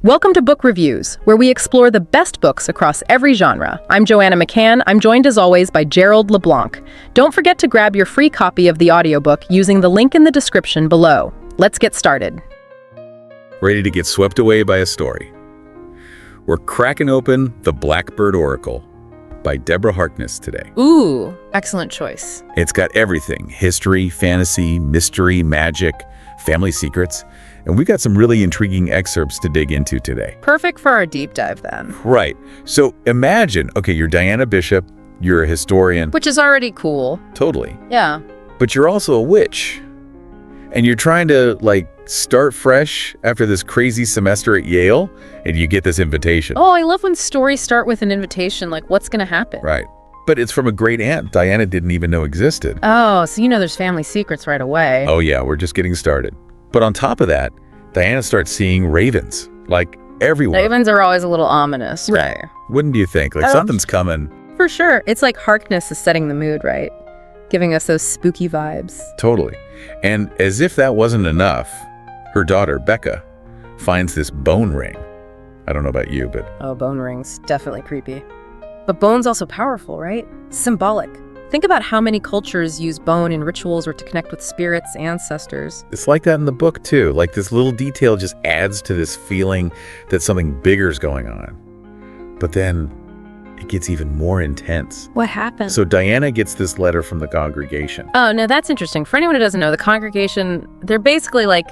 Welcome to Book Reviews, where we explore the best books across every genre. I'm Joanna McCann. I'm joined as always by Gerald LeBlanc. Don't forget to grab your free copy of the audiobook using the link in the description below. Let's get started. Ready to get swept away by a story? We're cracking open The Blackbird Oracle by Deborah Harkness today. Ooh, excellent choice. It's got everything: history, fantasy, mystery, magic, family secrets, and we've got some really intriguing excerpts to dig into today. Perfect for our deep dive then. Right. So imagine, okay, you're Diana Bishop, you're a historian. Which is already cool. Totally. Yeah. But you're also a witch. And you're trying to, start fresh after this crazy semester at Yale, and you get this invitation. Oh, I love when stories start with an invitation, like what's gonna happen? Right. But it's from a great aunt Diana didn't even know existed. Oh, so there's family secrets right away. Oh yeah, we're just getting started. But on top of that, Diana starts seeing ravens, like everywhere. Ravens are always a little ominous, right? Wouldn't you think? Something's coming. For sure. It's like Harkness is setting the mood, right? Giving us those spooky vibes. Totally. And as if that wasn't enough, her daughter, Becca, finds this bone ring. I don't know about you, but... Oh, bone rings. Definitely creepy. But bone's also powerful, right? Symbolic. Think about how many cultures use bone in rituals or to connect with spirits, ancestors. It's like that in the book, too. Like, this little detail just adds to this feeling that something bigger's going on. But then it gets even more intense. What happened? So Diana gets this letter from the congregation. Oh, no, that's interesting. For anyone who doesn't know, the congregation, they're basically like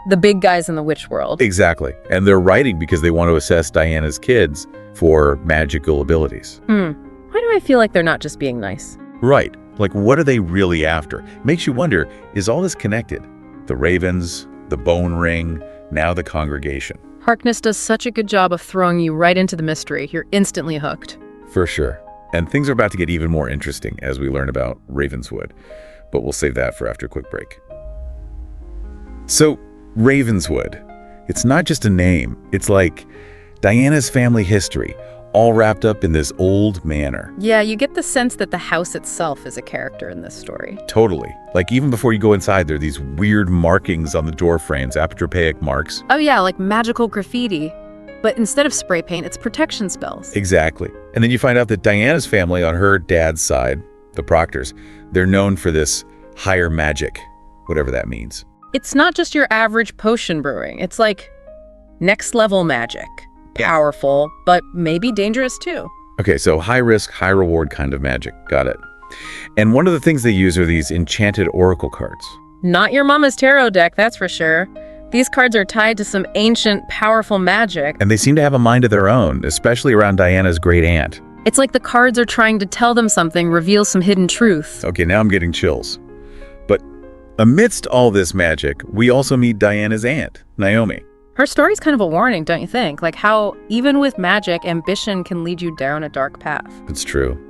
the big guys in the witch world. Exactly. And they're writing because they want to assess Diana's kids for magical abilities. Why do I feel like they're not just being nice? Right. Like, what are they really after? Makes you wonder, is all this connected? The ravens, the bone ring, now the congregation. Harkness does such a good job of throwing you right into the mystery. You're instantly hooked. For sure. And things are about to get even more interesting as we learn about Ravenswood. But we'll save that for after a quick break. So, Ravenswood. It's not just a name. It's like Diana's family history, all wrapped up in this old manor. Yeah, you get the sense that the house itself is a character in this story. Totally. Like, even before you go inside, there are these weird markings on the door frames, apotropaic marks. Oh yeah, like magical graffiti. But instead of spray paint, it's protection spells. Exactly. And then you find out that Diana's family on her dad's side, the Proctors, they're known for this higher magic, whatever that means. It's not just your average potion brewing. It's like next level magic. Powerful, but maybe dangerous too. Okay, so high risk, high reward kind of magic. Got it. And one of the things they use are these enchanted oracle cards. Not your mama's tarot deck, that's for sure. These cards are tied to some ancient, powerful magic. And they seem to have a mind of their own, especially around Diana's great aunt. It's like the cards are trying to tell them something, reveal some hidden truth. Okay, now I'm getting chills. But amidst all this magic, we also meet Diana's aunt, Naomi. Her story's kind of a warning, don't you think? Like how, even with magic, ambition can lead you down a dark path. It's true.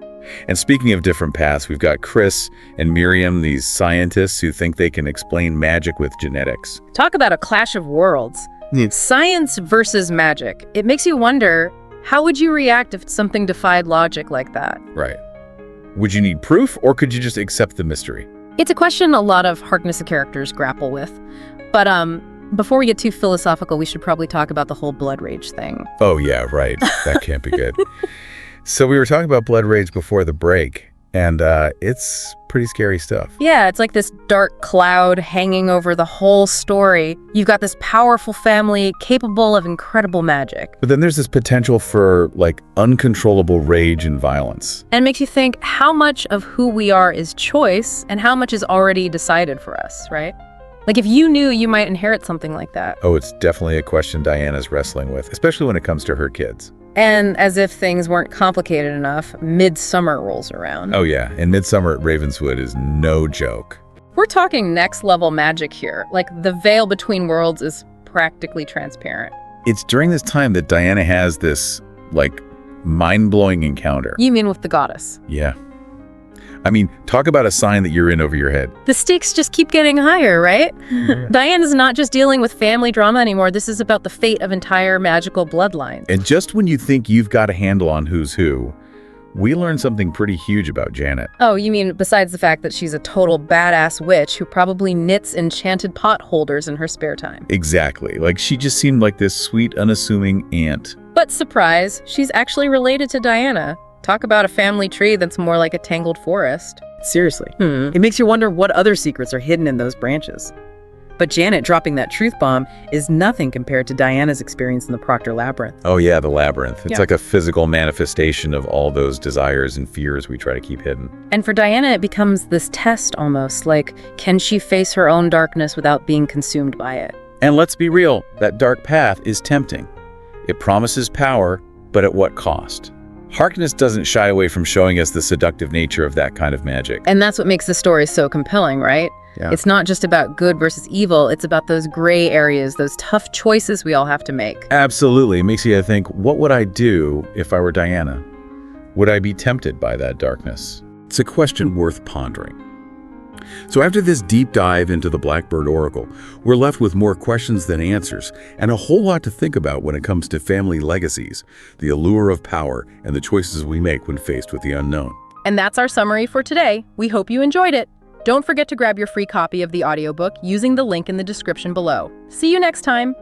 And speaking of different paths, we've got Chris and Miriam, these scientists who think they can explain magic with genetics. Talk about a clash of worlds. Science versus magic. It makes you wonder, how would you react if something defied logic like that? Right. Would you need proof, or could you just accept the mystery? It's a question a lot of Harkness characters grapple with. But before we get too philosophical, we should probably talk about the whole blood rage thing. Oh yeah, right. That can't be good. So we were talking about blood rage before the break, and it's pretty scary stuff. Yeah, it's like this dark cloud hanging over the whole story. You've got this powerful family capable of incredible magic. But then there's this potential for, uncontrollable rage and violence. And it makes you think how much of who we are is choice and how much is already decided for us, right? Like if you knew you might inherit something like that. Oh, it's definitely a question Diana's wrestling with, especially when it comes to her kids. And as if things weren't complicated enough, Midsummer rolls around. Oh yeah, and Midsummer at Ravenswood is no joke. We're talking next level magic here. Like the veil between worlds is practically transparent. It's during this time that Diana has this, mind-blowing encounter. You mean with the goddess? Yeah. I mean, talk about a sign that you're in over your head. The stakes just keep getting higher, right? Diana's not just dealing with family drama anymore. This is about the fate of entire magical bloodlines. And just when you think you've got a handle on who's who, we learn something pretty huge about Janet. Oh, you mean besides the fact that she's a total badass witch who probably knits enchanted pot holders in her spare time? Exactly. Like, she just seemed like this sweet, unassuming aunt. But surprise, she's actually related to Diana. Talk about a family tree that's more like a tangled forest. Seriously. It makes you wonder what other secrets are hidden in those branches. But Janet dropping that truth bomb is nothing compared to Diana's experience in the Proctor labyrinth. Oh yeah, the labyrinth. It's Yeah. like a physical manifestation of all those desires and fears we try to keep hidden. And for Diana, it becomes this test almost, like, can she face her own darkness without being consumed by it? And let's be real, that dark path is tempting. It promises power, but at what cost? Harkness doesn't shy away from showing us the seductive nature of that kind of magic. And that's what makes the story so compelling, right? Yeah. It's not just about good versus evil, it's about those gray areas, those tough choices we all have to make. Absolutely. It makes you think, what would I do if I were Diana? Would I be tempted by that darkness? It's a question worth pondering. So after this deep dive into the Blackbird Oracle, we're left with more questions than answers, and a whole lot to think about when it comes to family legacies, the allure of power, and the choices we make when faced with the unknown. And that's our summary for today. We hope you enjoyed it. Don't forget to grab your free copy of the audiobook using the link in the description below. See you next time.